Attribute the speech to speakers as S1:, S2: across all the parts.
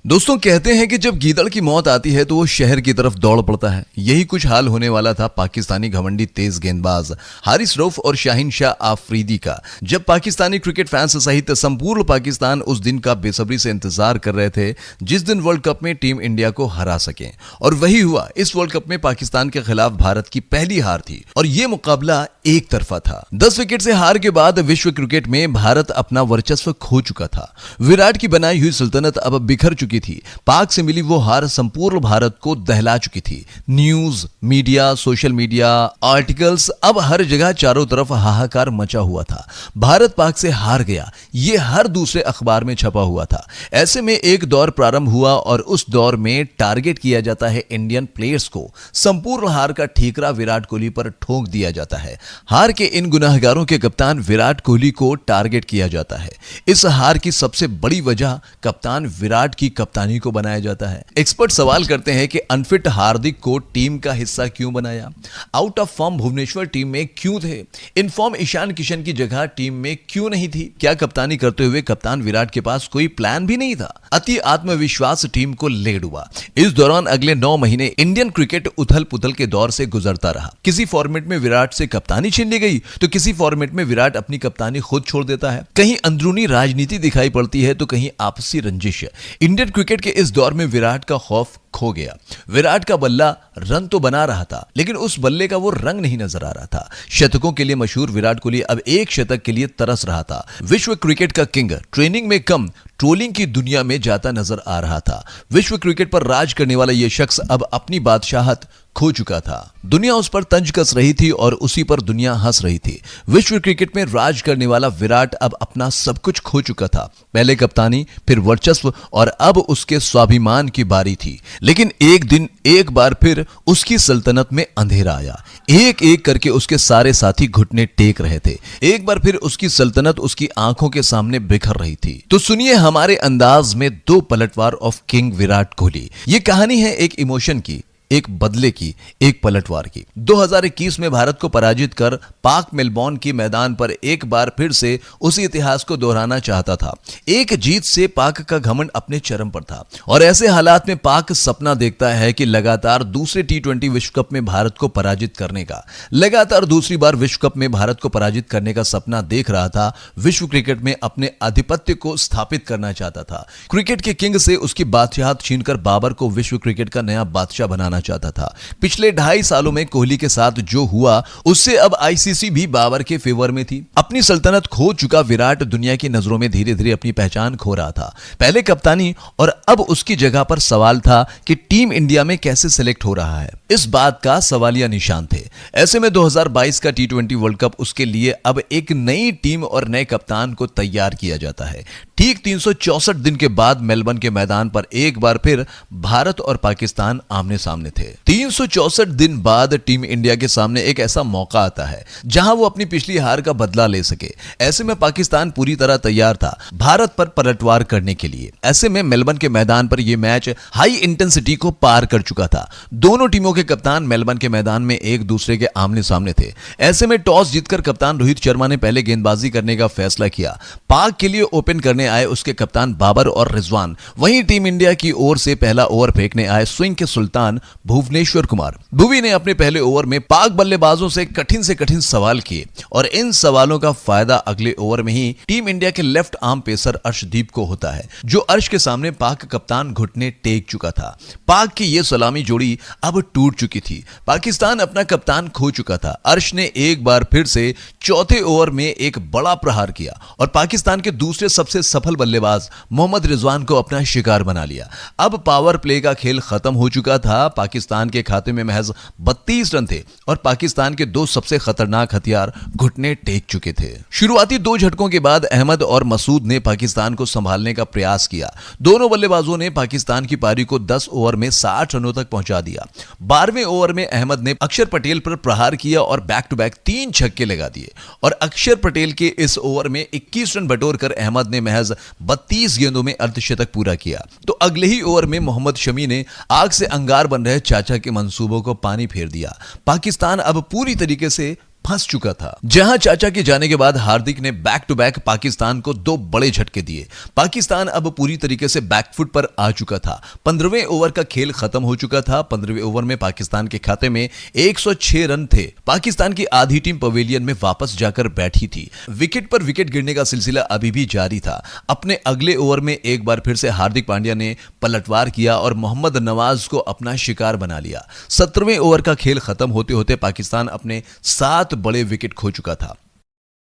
S1: दोस्तों कहते हैं कि जब गीदड़ की मौत आती है तो वो शहर की तरफ दौड़ पड़ता है। यही कुछ हाल होने वाला था पाकिस्तानी घमंडी तेज गेंदबाज हारिस रऊफ और शाहीन शाह आफरीदी का, जब पाकिस्तानी क्रिकेट फैंस सहित संपूर्ण पाकिस्तान उस दिन का बेसब्री से इंतजार कर रहे थे जिस दिन वर्ल्ड कप में टीम इंडिया को हरा सके। और वही हुआ। इस वर्ल्ड कप में पाकिस्तान के खिलाफ भारत की पहली हार थी और यह मुकाबला एक तरफा था। 10 विकेट से हार के बाद विश्व क्रिकेट में भारत अपना वर्चस्व खो चुका था। विराट की बनाई हुई सल्तनत अब बिखर चुकी थी। पाक से मिली वो हार संपूर्ण भारत को दहला चुकी थी। News, media, social media, articles, अब हर जगह चारों तरफ हाहाकार मचा हुआ था। भारत पाक से हार गया, ये हर दूसरे अखबार में छपा हुआ था। ऐसे में एक दौर प्रारंभ हुआ और उस दौर में टारगेट किया जाता है इंडियन प्लेयर्स को। संपूर्ण हार का ठीकरा विराट कोहली पर ठोक दिया जाता है। हार के इन गुनाहगारों के कप्तान विराट कोहली को टारगेट किया जाता है। इस हार की सबसे बड़ी वजह कप्तान विराट की कप्तानी को बनाया जाता है। एक्सपर्ट सवाल करते हैं कि अनफिट हार्दिक को टीम का हिस्सा क्यों बनाया, out of form Bhuvneshwar team में क्यों थे, इन फॉर्म ईशान किशन की जगह टीम में क्यों नहीं थी। क्या कप्तानी करते हुए कप्तान विराट के पास कोई प्लान भी नहीं था। अति आत्मविश्वास टीम को ले डूबा। इस दौरान अगले 9 महीने इंडियन क्रिकेट उथल पुथल के दौर से गुजरता रहा। किसी फॉर्मेट में विराट से कप्तानी छीन ली गई तो किसी फॉर्मेट में विराट अपनी कप्तानी खुद छोड़ देता है। कहीं अंदरूनी राजनीति दिखाई पड़ती है तो कहीं आपसी रंजिश। इंडियन क्रिकेट के इस दौर में विराट का खौफ खो गया। विराट का बल्ला रन तो बना रहा था लेकिन उस बल्ले का वो रंग नहीं नजर आ रहा था। शतकों के लिए मशहूर विराट कोहली अब एक शतक के लिए तरस रहा था। विश्व क्रिकेट का किंग ट्रेनिंग में कम ट्रोलिंग की दुनिया में जाता नजर आ रहा था। विश्व क्रिकेट पर राज करने वाला यह शख्स अब अपनी बादशाहत खो चुका था। दुनिया उस पर तंज कस रही थी और उसी पर दुनिया हंस रही थी। विश्व क्रिकेट में राज करने वाला विराट अब अपना सब कुछ खो चुका था। पहले कप्तानी, फिर वर्चस्व और अब उसके स्वाभिमान की बारी थी। लेकिन एक दिन एक बार फिर उसकी सल्तनत में अंधेरा आया। एक एक करके उसके सारे साथी घुटने टेक रहे थे। एक बार फिर उसकी सल्तनत उसकी आंखों के सामने बिखर रही थी। तो सुनिए हमारे अंदाज में 2 पलटवार ऑफ किंग विराट कोहली। ये कहानी है एक इमोशन की, एक बदले की, एक पलटवार की। 2021 में भारत को पराजित कर पाक मेलबोर्न की मैदान पर एक बार फिर से उसी इतिहास को दोहराना चाहता था। एक जीत से पाक का घमंड अपने चरम पर था और ऐसे हालात में पाक सपना देखता है कि लगातार दूसरे T20 विश्व कप में भारत को पराजित करने का, लगातार दूसरी बार विश्व कप में भारत को पराजित करने का सपना देख रहा था। विश्व क्रिकेट में अपने आधिपत्य को स्थापित करना चाहता था। क्रिकेट के किंग से उसकी बादशाहत छीनकर बाबर को विश्व क्रिकेट का नया बादशाह बनाना चाहता था। पिछले 2.5 सालों में कोहली के साथ जो हुआ उससे अब आईसीसी भी बाबर के फेवर में थी। अपनी सल्तनत खो चुका विराट दुनिया की नजरों में धीरे धीरे अपनी पहचान खो रहा था। पहले कप्तानी और अब उसकी जगह पर सवाल था कि टीम इंडिया में कैसे सिलेक्ट हो रहा है। इस बात का सवालिया निशान थे। ऐसे में 2022 का T20 वर्ल्ड कप उसके लिए अब एक नई टीम और नए कप्तान को तैयार किया जाता है। ठीक 364 दिन के बाद मेलबर्न के मैदान पर एक बार फिर भारत और पाकिस्तान आमने सामने थे। 364 दिन बाद टीम इंडिया के सामने एक ऐसा मौका आता है जहां वो अपनी पिछली हार का बदला ले सके। ऐसे में पाकिस्तान पूरी तरह तैयार था भारत पर पलटवार करने के लिए। ऐसे में मेलबर्न के मैदान पर यह मैच हाई इंटेंसिटी को पार कर चुका था। दोनों टीमों के कप्तान मेलबर्न के मैदान में एक दूसरे के आमने सामने थे। ऐसे में टॉस जीतकर कप्तान रोहित शर्मा ने पहले गेंदबाजी करने का फैसला किया। पाक के लिए ओपन करने आए उसके कप्तान बाबर और रिजवान। वहीं टीम इंडिया की ओर से पहला ओवर फेंकने आए स्विंग के सुल्तान भुवनेश्वर कुमार। भुवी ने अपने पहले ओवर में पाक बल्लेबाजों से कठिन सवाल किए और इन सवालों का फायदा अगले ओवर में ही टीम इंडिया के लेफ्ट आर्म पेसर अर्शदीप को होता है, जो अर्श के सामने पाक कप्तान घुटने टेक चुका था। पाक की यह सलामी जोड़ी अब टूट चुकी थी। पाकिस्तान अपना कप्तान खो चुका था। अर्श ने एक बार फिर से चौथे ओवर में एक बड़ा प्रहार किया और पाकिस्तान के दूसरे सबसे सफल बल्लेबाज मोहम्मद रिजवान को अपना शिकार बना लिया। अब पावर प्ले का खेल खत्म हो चुका था। पाकिस्तान के खाते में महज 32 रन थे और पाकिस्तान के 2 सबसे खतरनाक हथियार घुटने टेक चुके थे। शुरुआती 2 झटकों के बाद अहमद और मसूद ने पाकिस्तान को संभालने का प्रयास किया। दोनों बल्लेबाजों ने पाकिस्तान की पारी को 10 ओवर में 60 रनों तक पहुंचा दिया। 12वें ओवर में अहमद ने अक्षर पटेल पर प्रहार किया और बैक टू बैक 3 छक्के लगा दिए और अक्षर पटेल के इस ओवर में 21 रन बटोरकर अहमद ने महज 32 गेंदों में अर्धशतक पूरा किया। तो अगले ही ओवर में मोहम्मद शमी ने आग से अंगार बन रहे चाचा के मंसूबों को पानी फेर दिया। पाकिस्तान अब पूरी तरीके से फंस चुका था। जहां चाचा के जाने के बाद हार्दिक ने बैक टू बैक पाकिस्तान को 2 बड़े झटके दिए। पाकिस्तान अब पूरी तरीके से बैकफुट पर आ चुका था। 15वें ओवर का खेल खत्म हो चुका था। 15वें ओवर में पाकिस्तान के खाते में 106 रन थे। पाकिस्तान की आधी टीम पवेलियन में वापस जाकर बैठी थी। विकेट पर विकेट गिरने का सिलसिला अभी भी जारी था। अपने अगले ओवर में एक बार फिर से हार्दिक पांड्या ने पलटवार किया और मोहम्मद नवाज को अपना शिकार बना लिया। 17वें ओवर का खेल खत्म होते होते पाकिस्तान अपने 7 बड़े विकेट खो चुका था।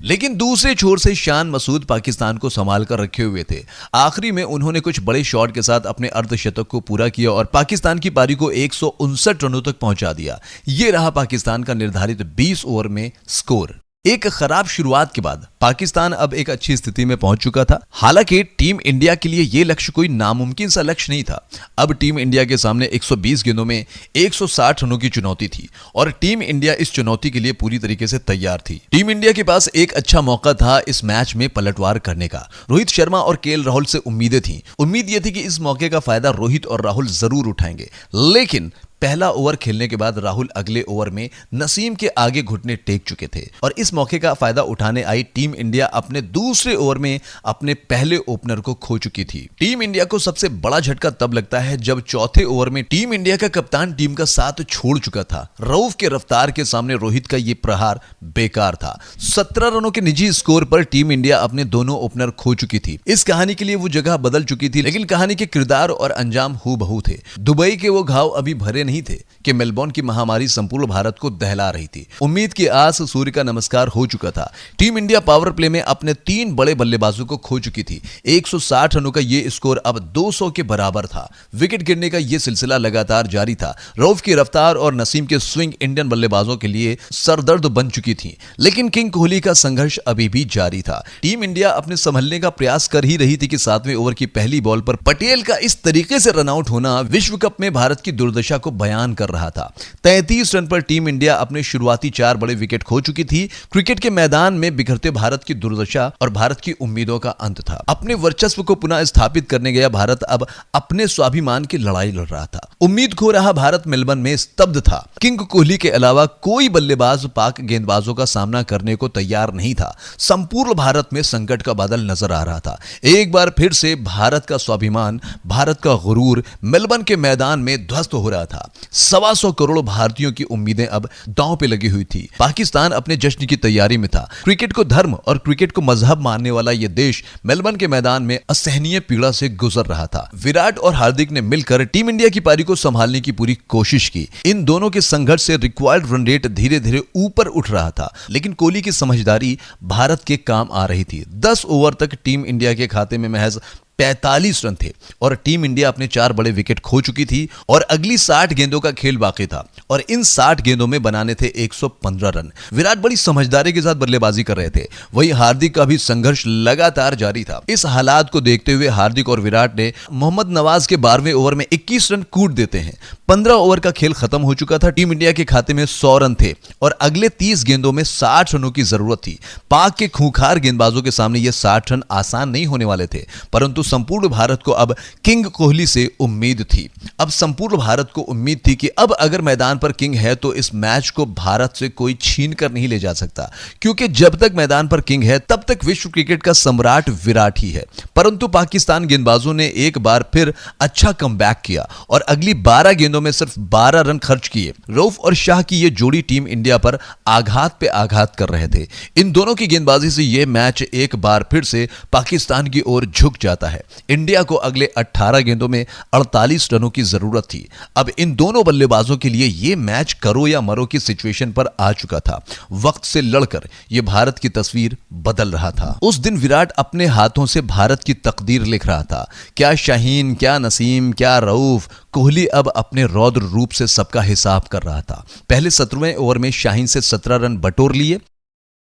S1: लेकिन दूसरे छोर से शान मसूद पाकिस्तान को संभाल कर रखे हुए थे। आखिरी में उन्होंने कुछ बड़े शॉट के साथ अपने अर्धशतक को पूरा किया और पाकिस्तान की पारी को 159 रनों तक पहुंचा दिया। यह रहा पाकिस्तान का निर्धारित 20 ओवर में स्कोर। एक खराब शुरुआत के बाद पाकिस्तान अब एक अच्छी स्थिति में पहुंच चुका था। हालांकि टीम इंडिया के लिए यह लक्ष्य कोई नामुमकिन सा लक्ष्य नहीं था। अब टीम इंडिया के सामने 120 गेंदों में 160 रनों की चुनौती थी और टीम इंडिया इस चुनौती के लिए पूरी तरीके से तैयार थी। टीम इंडिया के पास एक अच्छा मौका था इस मैच में पलटवार करने का। रोहित शर्मा और केएल राहुल से उम्मीदें थी। उम्मीद यह थी कि इस मौके का फायदा रोहित और राहुल जरूर उठाएंगे, लेकिन पहला ओवर खेलने के बाद राहुल अगले ओवर में नसीम के आगे घुटने टेक चुके थे और इस मौके का फायदा उठाने आई टीम इंडिया अपने दूसरे ओवर में अपने पहले ओपनर को खो चुकी थी। टीम इंडिया को सबसे बड़ा झटका तब लगता है जब चौथे ओवर में टीम इंडिया का कप्तान टीम का साथ छोड़ चुका था। रऊफ के रफ्तार के सामने रोहित का यह प्रहार बेकार था। 17 रनों के निजी स्कोर पर टीम इंडिया अपने दोनों ओपनर खो चुकी थी। इस कहानी के लिए वो जगह बदल चुकी थी, लेकिन कहानी के किरदार और अंजाम हूबहू थे। दुबई के वो घाव अभी भरे नहीं थे कि मेलबोर्न की महामारी संपूर्ण भारत को दहला रही थी। उम्मीद की आस सूर्य का नमस्कार हो चुका था। टीम इंडिया पावर प्ले में अपने 3 बड़े बल्लेबाजों को खो चुकी थी। 160 रनों का यह स्कोर अब 200 के बराबर था। विकेट गिरने का यह सिलसिला लगातार जारी था। रऊफ की रफ्तार और नसीम के स्विंग इंडियन बल्लेबाजों के लिए सरदर्द बन चुकी थी, लेकिन किंग कोहली का संघर्ष अभी भी जारी था। टीम इंडिया अपने संभलने का प्रयास कर ही रही थी कि 7वें ओवर की पहली बॉल पर पटेल का इस तरीके से रनआउट होना विश्व कप में भारत की दुर्दशा को बयान कर रहा था। 33 रन पर टीम इंडिया अपने शुरुआती 4 बड़े विकेट खो चुकी थी। क्रिकेट के मैदान में बिखरते भारत की दुर्दशा और भारत की उम्मीदों का अंत था। अपने वर्चस्व को पुनः स्थापित करने गया भारत अब अपने स्वाभिमान की लड़ाई लड़ रहा था। उम्मीद खो रहा भारत मेलबर्न में स्तब्ध था। किंग कोहली के अलावा कोई बल्लेबाज पाक गेंदबाजों का सामना करने को तैयार नहीं था। संपूर्ण भारत में संकट का बादल नजर आ रहा था। एक बार फिर से भारत का स्वाभिमान, भारत का गुरूर मेलबर्न के मैदान में ध्वस्त हो रहा था। 125 करोड़ भारतीयों की उम्मीदें अब दांव पे लगी हुई थी। पाकिस्तान अपने जश्न की तैयारी में था। क्रिकेट को धर्म और क्रिकेट को मजहब मानने वाला यह देश मेलबर्न के मैदान में असहनीय पीड़ा से गुजर रहा था। विराट और हार्दिक ने मिलकर टीम इंडिया की पारी को संभालने की पूरी कोशिश की। इन दोनों के संघर्ष से रिक्वायर्ड रन रेट धीरे धीरे ऊपर उठ रहा था, लेकिन कोहली की समझदारी भारत के काम आ रही थी। 10 ओवर तक टीम इंडिया के खाते में महज 45 रन थे और टीम इंडिया अपने 4 बड़े विकेट खो चुकी थी और अगली 60 गेंदों का खेल बाकी था और इन 60 गेंदों में बनाने थे 115 रन। विराट बड़ी समझदारी के साथ बल्लेबाजी कर रहे थे, वहीं हार्दिक का भी संघर्ष लगातार जारी था। इस हालात को देखते हुए हार्दिक और विराट ने मोहम्मद नवाज के 12वें ओवर में 21 रन कूट देते हैं। 15 ओवर का खेल खत्म हो चुका था। टीम इंडिया के खाते में 100 रन थे और अगले 30 गेंदों में 60 रनों की जरूरत थी। पाक के खूंखार गेंदबाजों के सामने ये 60 रन आसान नहीं होने वाले थे, परंतु संपूर्ण भारत को अब किंग कोहली से उम्मीद थी। अब संपूर्ण भारत को उम्मीद थी कि अब अगर मैदान पर किंग है तो इस मैच को भारत से कोई छीन कर नहीं ले जा सकता, क्योंकि जब तक मैदान पर किंग है तब तक विश्व क्रिकेट का सम्राट विराट ही है। परंतु पाकिस्तान गेंदबाजों ने एक बार फिर अच्छा कमबैक किया और अगली 12 गेंदों में सिर्फ 12 रन खर्च किए। रऊफ और शाह की यह जोड़ी टीम इंडिया पर आघात पे आघात कर रहे थे। इन दोनों की गेंदबाजी से यह मैच एक बार फिर से पाकिस्तान की ओर झुक जाता है। इंडिया को अगले 18 गेंदों में 48 रनों की जरूरत थी। अब इन दोनों बल्लेबाजों के लिए यह मैच करो या मरो की सिचुएशन पर आ चुका था। वक्त से लड़कर यह भारत की तस्वीर बदल रहा था। उस दिन विराट अपने हाथों से भारत की तकदीर लिख रहा था। क्या शाहीन, क्या नसीम, क्या रऊफ, कोहली अब अपने रौद्र रूप से सबका हिसाब कर रहा था। पहले 17वें ओवर में शाहीन से 17 रन बटोर लिए।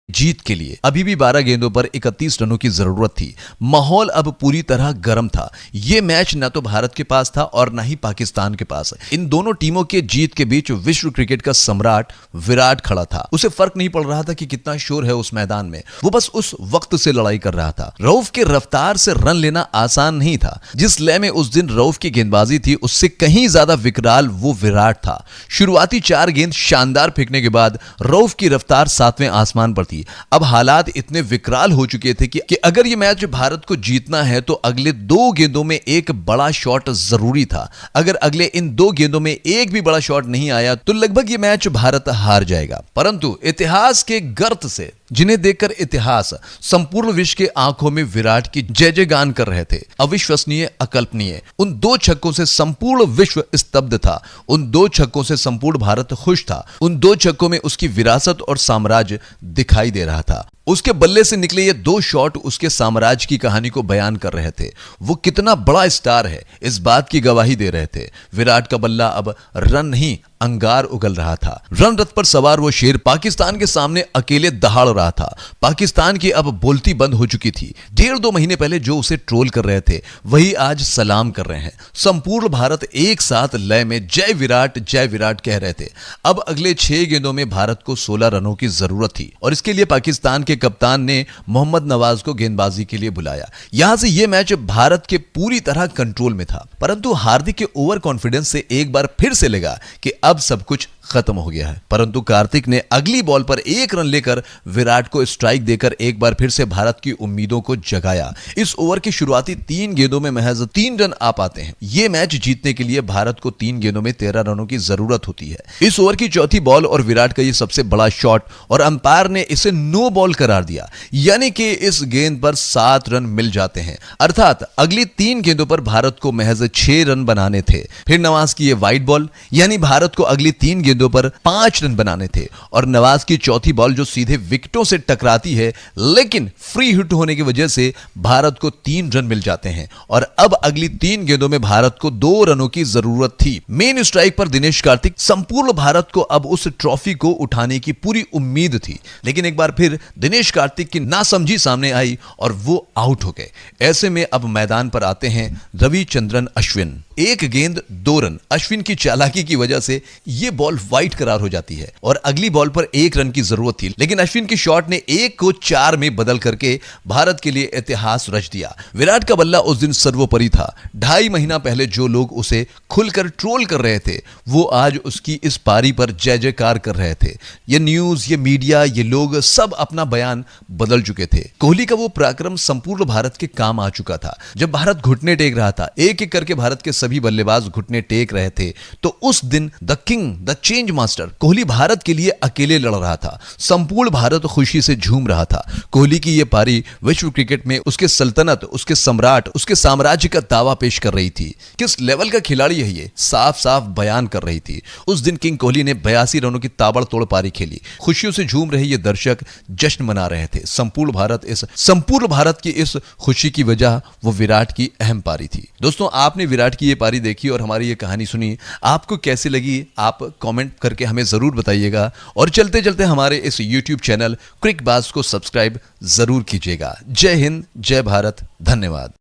S1: जीत के लिए अभी भी 12 गेंदों पर 31 रनों की जरूरत थी। माहौल अब पूरी तरह गर्म था। यह मैच न तो भारत के पास था और न ही पाकिस्तान के पास। इन दोनों टीमों के जीत के बीच विश्व क्रिकेट का सम्राट विराट खड़ा था। उसे फर्क नहीं पड़ रहा था कि कितना शोर है उस मैदान में, वो बस उस वक्त से लड़ाई कर रहा था। रऊफ के रफ्तार से रन लेना आसान नहीं था। जिस लय में उस दिन रऊफ की गेंदबाजी थी, उससे कहीं ज्यादा विकराल वो विराट था। शुरुआती 4 गेंद शानदार फेंकने के बाद रऊफ की रफ्तार 7वें आसमान पर थी। अब हालात इतने विकराल हो चुके थे कि अगर यह मैच भारत को जीतना है तो अगले 2 गेंदों में एक बड़ा शॉट जरूरी था। अगर अगले इन 2 गेंदों में एक भी बड़ा शॉट नहीं आया तो लगभग यह मैच भारत हार जाएगा। परंतु इतिहास के गर्त से, जिन्हें देखकर इतिहास संपूर्ण विश्व के आंखों में विराट की जय जयगान कर रहे थे, अविश्वसनीय, अकल्पनीय, उन 2 छक्कों से संपूर्ण विश्व स्तब्ध था। उन 2 छक्कों से संपूर्ण भारत खुश था। उन 2 छक्कों में उसकी विरासत और साम्राज्य दिखाई दे रहा था। उसके बल्ले से निकले ये 2 शॉट उसके साम्राज्य की कहानी को बयान कर रहे थे। वो कितना बड़ा स्टार है इस बात की गवाही दे रहे थे। विराट का बल्ला अब रन नहीं, अंगार उगल रहा था। रन रथ पर सवार वो शेर पाकिस्तान के सामने अकेले दहाड़ रहा था। पाकिस्तान की अब बोलती बंद हो चुकी थी। 1.5-2 महीने पहले जो उसे ट्रोल कर रहे थे, वही आज सलाम कर रहे हैं। संपूर्ण भारत एक साथ लय में जय विराट कह रहे थे। अब अगले 6 गेंदों में भारत को 16 रनों की जरूरत थी और इसके लिए पाकिस्तान के कप्तान ने मोहम्मद नवाज को गेंदबाजी के लिए बुलाया। यहां से यह मैच भारत के पूरी तरह कंट्रोल में था। परंतु हार्दिक के ओवर कॉन्फिडेंस से एक बार फिर से लगा कि अब सब कुछ खत्म हो गया है। परंतु कार्तिक ने अगली बॉल पर 1 रन लेकर विराट को स्ट्राइक देकर एक बार फिर से भारत की उम्मीदों को जगाया। इस ओवर की शुरुआती 3 गेंदों में महज 3 रन आ पाते हैं। यह मैच जीतने के लिए भारत को 3 गेंदों में 13 रनों की जरूरत होती है। इस ओवर की चौथी बॉल और विराट का यह सबसे बड़ा शॉट, और अंपायर ने इसे नो बॉल करार दिया, यानी कि इस गेंद पर 7 रन मिल जाते हैं। अर्थात अगली 3 गेंदों पर भारत को महज 6 रन बनाने थे। फिर नवाज की यह वाइड बॉल, यानी भारत को अगली 3 गेंदों पर 5 रन बनाने थे। और नवाज की चौथी बॉल जो सीधे विकेटों से टकराती है, लेकिन फ्री हिट होने की वजह से भारत को 3 रन मिल जाते हैं। और अब अगली 3 गेंदों में भारत को 2 रनों की जरूरत थी। मेन स्ट्राइक पर दिनेश कार्तिक। संपूर्ण भारत को अब उस ट्रॉफी को उठाने की पूरी उम्मीद थी, लेकिन एक बार फिर दिनेश कार्तिक की नासमझी सामने आई और वो आउट हो गए। ऐसे में अब मैदान पर आते हैं रविचंद्रन अश्विन। 1 गेंद 2 रन। अश्विन की चालाकी की वजह से यह बॉल वाइड करार हो जाती है और अगली बॉल पर 1 रन की जरूरत थी, लेकिन अश्विन की शॉट ने 1 को 4 में बदल करके भारत के लिए इतिहास रच दिया। विराट का बल्ला उस दिन सर्वोपरि था। 2.5 महीना पहले जो लोग उसे खुलकर ट्रोल कर रहे थे, वो आज उसकी इस पारी पर जय जयकार कर रहे थे। ये न्यूज, ये मीडिया, ये लोग सब अपना बयान बदल चुके थे। कोहली का वो पराक्रम संपूर्ण भारत के काम आ चुका था। जब भारत घुटने टेक रहा था, एक एक करके भारत के सभी बल्लेबाज घुटने टेक रहे थे, तो उस दिन the king, the change master Kohli Bharat के लिए अकेले लड़ रहा था। संपूर्ण भारत खुशी से झूम रहा था। कोहली की यह पारी विश्व क्रिकेट में उसके सल्तनत, उसके सम्राट, उसके साम्राज्य का दावा पेश कर रही थी। किस लेवल का खिलाड़ी है ये, साफ साफ बयान कर रही थी। उस दिन किंग कोहली ने 82 रनों की ताबड़तोड़ पारी खेली। खुशियों से झूम रहे ये दर्शक जश्न मना रहे थे। संपूर्ण भारत की इस खुशी की वजह वो विराट की अहम पारी थी। दोस्तों, आपने विराट की ये पारी देखी और हमारी ये कहानी सुनी, आपको कैसी लगी आप कमेंट करके हमें जरूर बताइएगा। और चलते चलते हमारे इस YouTube चैनल क्रिकबाज को सब्सक्राइब जरूर कीजिएगा। जय हिंद, जय भारत, धन्यवाद।